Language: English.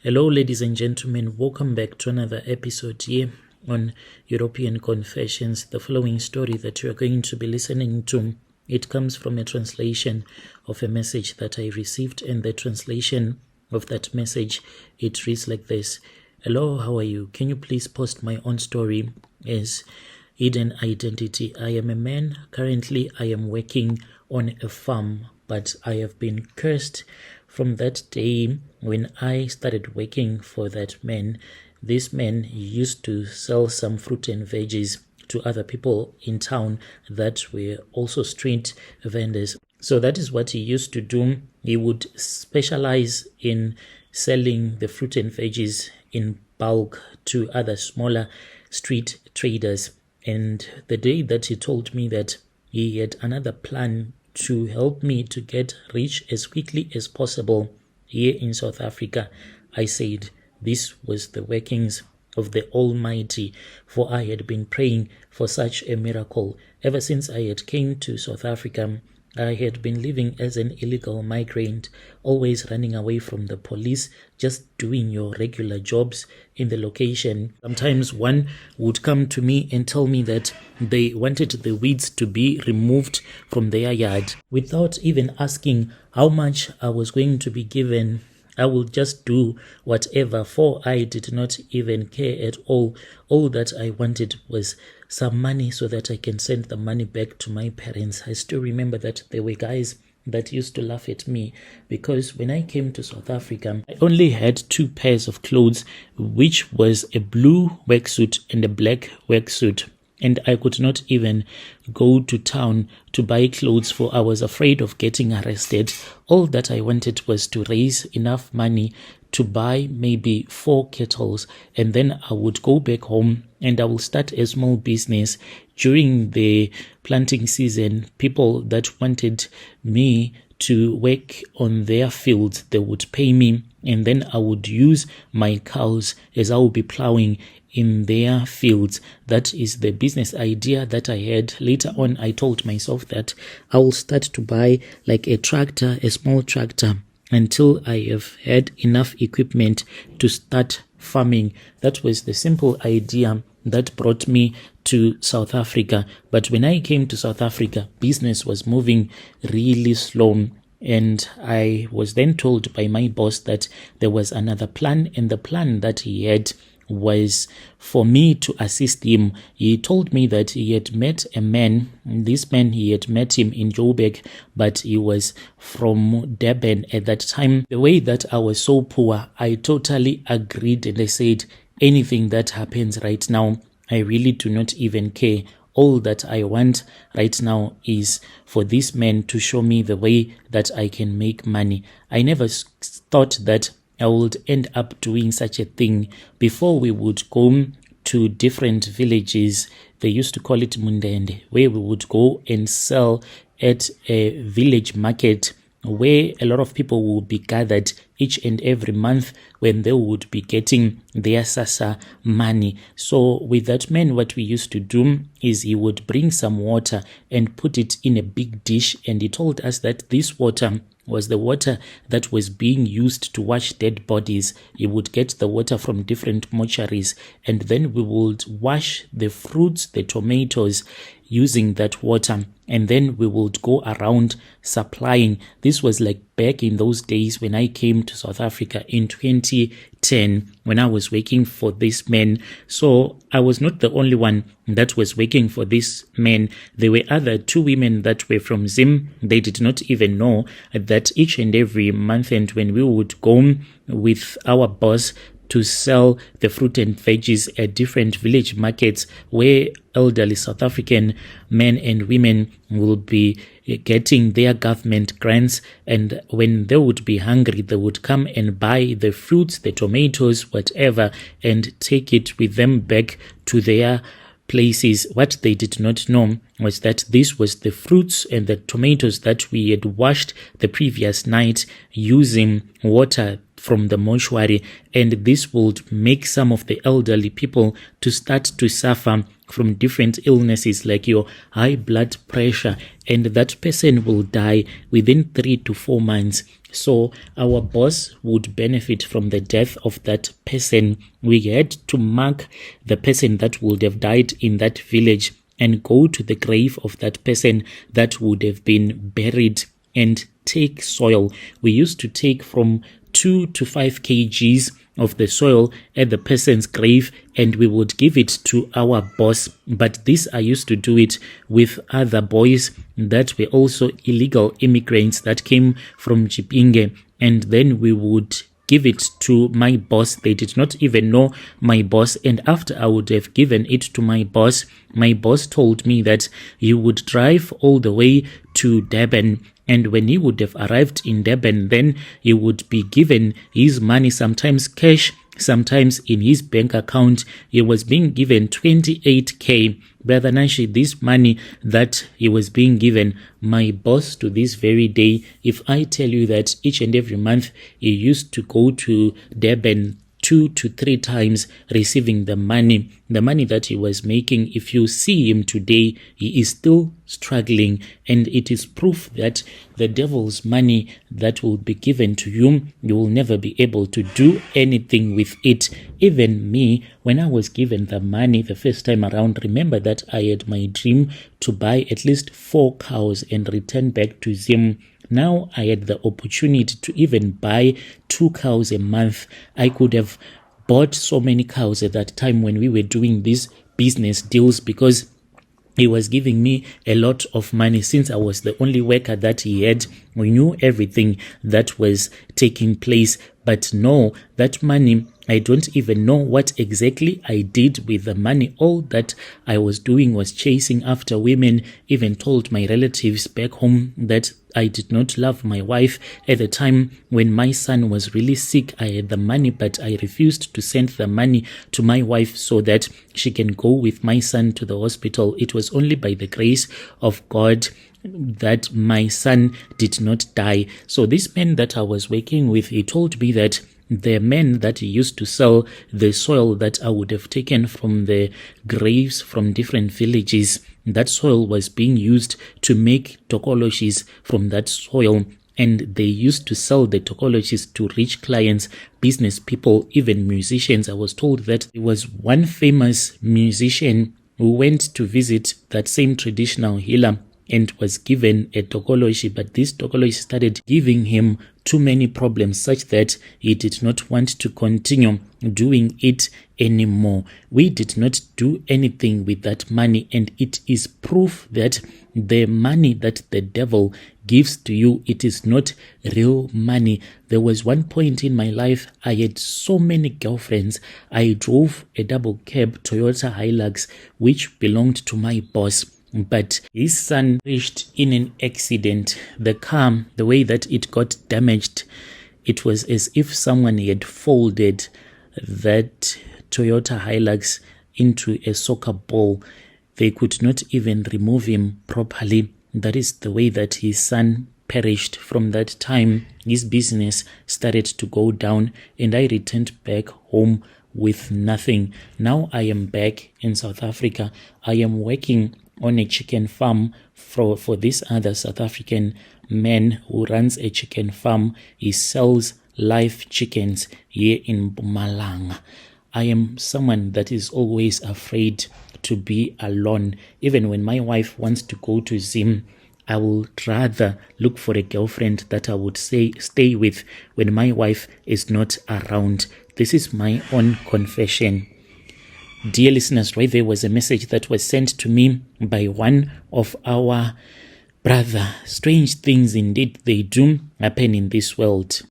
Hello, ladies and gentlemen. Welcome back to another episode here on European Confessions. The following story that you are going to be listening to, it comes from a translation of a message that I received, and the translation of that message, it reads like this. Hello, how are you? Can you please post my own story as hidden identity? I am a man. Currently, I am working on a farm, but I have been cursed from that day when I started working for that man. This man used to sell some fruit and veggies to other people in town that were also street vendors. So that is what he used to do. He would specialize in selling the fruit and veggies in bulk to other smaller street traders. And the day that he told me that he had another plan to help me to get rich as quickly as possible here in South Africa, I said this was the workings of the Almighty, for I had been praying for such a miracle. Ever since I had came to South Africa, I had been living as an illegal migrant, always running away from the police, just doing your regular jobs in the location. Sometimes one would come to me and tell me that they wanted the weeds to be removed from their yard. Without even asking how much I was going to be given, I will just do whatever, for I did not even care at all. All that I wanted was some money so that I can send the money back to my parents. I still remember that there were guys that used to laugh at me because when I came to South Africa, I only had 2 pairs of clothes, which was a blue worksuit and a black worksuit. And I could not even go to town to buy clothes, for I was afraid of getting arrested. All that I wanted was to raise enough money to buy maybe 4 kettles, and then I would go back home and I will start a small business. During the planting season, people that wanted me to work on their fields, they would pay me, and then I would use my cows as I would be plowing in their fields. That is the business idea that I had. Later on, I told myself that I will start to buy like a tractor, a small tractor, until I have had enough equipment to start farming. That was the simple idea that brought me to South Africa. But when I came to South Africa, business was moving really slow. And I was then told by my boss that there was another plan, and the plan that he had was for me to assist him. He told me that he had met a man. This man, he had met him in Joburg, but he was from Durban at that time. The way that I was so poor, I totally agreed, and I said, anything that happens right now, I really do not even care. All that I want right now is for this man to show me the way that I can make money. I never thought that I would end up doing such a thing. Before, we would go to different villages. They used to call it Mundende, where we would go and sell at a village market where a lot of people would be gathered each and every month when they would be getting their Sassa money. So with that man, what we used to do is he would bring some water and put it in a big dish, and he told us that this water was the water that was being used to wash dead bodies. You would get the water from different mortuaries, and then we would wash the fruits, the tomatoes, using that water, and then we would go around supplying. This was like back in those days when I came to South Africa in 2010, when I was working for this man. So I was not the only one that was working for this man. There were other 2 women that were from Zim. They did not even know that each and every month, and when we would go with our boss to sell the fruit and veggies at different village markets where elderly South African men and women will be getting their government grants, and when they would be hungry, they would come and buy the fruits, the tomatoes, whatever, and take it with them back to their places. What they did not know was that this was the fruits and the tomatoes that we had washed the previous night using water from the mortuary, and this would make some of the elderly people to start to suffer from different illnesses like your high blood pressure, and that person will die within 3 to 4 months. So our boss would benefit from the death of that person. We had to mark the person that would have died in that village and go to the grave of that person that would have been buried and take soil. We used to take from 2 to 5 kgs of the soil at the person's grave, and we would give it to our boss. But this, I used to do it with other boys that were also illegal immigrants that came from Chipinge, and then we would give it to my boss. They did not even know my boss, and after I would have given it to my boss told me that he would drive all the way to Durban, and when he would have arrived in Durban, then he would be given his money, sometimes cash, sometimes in his bank account. He was being given 28k. Brother Nashi, this money that he was being given, my boss to this very day, if I tell you that each and every month he used to go to Durban 2 to 3 times receiving the money that he was making. If you see him today, he is still struggling, and it is proof that the devil's money that will be given to you, you will never be able to do anything with it. Even me, when I was given the money the first time around, remember that I had my dream to buy at least 4 cows and return back to Zim. Now I had the opportunity to even buy 2 cows a month. I could have bought so many cows at that time when we were doing these business deals, because he was giving me a lot of money. Since I was the only worker that he had, we knew everything that was taking place. But no, that money, I don't even know what exactly I did with the money. All that I was doing was chasing after women. Even told my relatives back home that I did not love my wife. At the time when my son was really sick, I had the money, but I refused to send the money to my wife so that she can go with my son to the hospital. It was only by the grace of God that my son did not die. So this man that I was working with, he told me that the men that he used to sell the soil that I would have taken from the graves from different villages, that soil was being used to make tokoloshis from that soil, and they used to sell the tokoloshis to rich clients, business people, even musicians. I was told that there was one famous musician who went to visit that same traditional healer and was given a tokoloshi, but this tokoloshi started giving him too many problems such that he did not want to continue doing it anymore. We did not do anything with that money, and it is proof that the money that the devil gives to you, it is not real money. There was one point in my life I had so many girlfriends. I drove a double cab Toyota Hilux which belonged to my boss, but his son perished in an accident. The car, the way that it got damaged, it was as if someone had folded that Toyota Hilux into a soccer ball. They could not even remove him properly. That is the way that his son perished. From that time, his business started to go down, and I returned back home with nothing. Now I am back in South Africa. I am working on a chicken farm for this other South African man who runs a chicken farm. He sells live chickens here in Mpumalanga. I am someone that is always afraid to be alone. Even when my wife wants to go to Zim, I will rather look for a girlfriend that I would stay with when my wife is not around. This is my own confession. Dear listeners, right there was a message that was sent to me by one of our brother. Strange things indeed they do happen in this world.